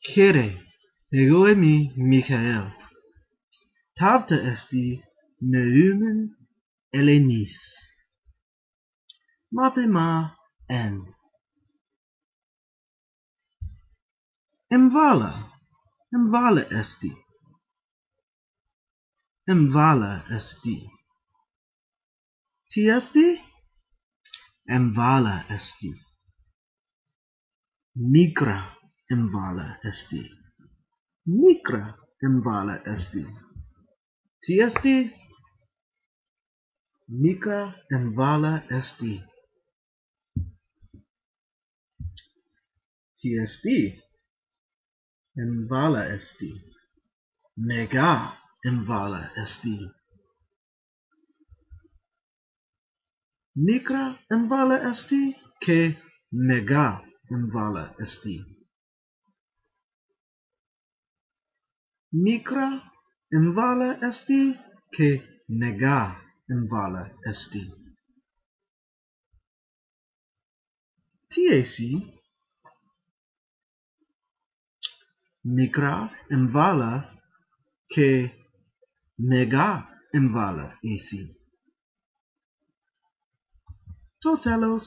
Here, ego mi Michael. Tavta esti neumen Elenis. Mathema en. Emvala esti. Emvala esti. Ti esti? Emvala esti. Migra emvala esti. Migra emvala esti. Ti esti? Migra emvala esti. Ti esti? Emvala esti. Mega emvala esti. Migra emvala esti ke mega emvala esti. Migra emvala esti ke mega emvala esti. Tiesi migra emvala ke mega emvala esi. Totelos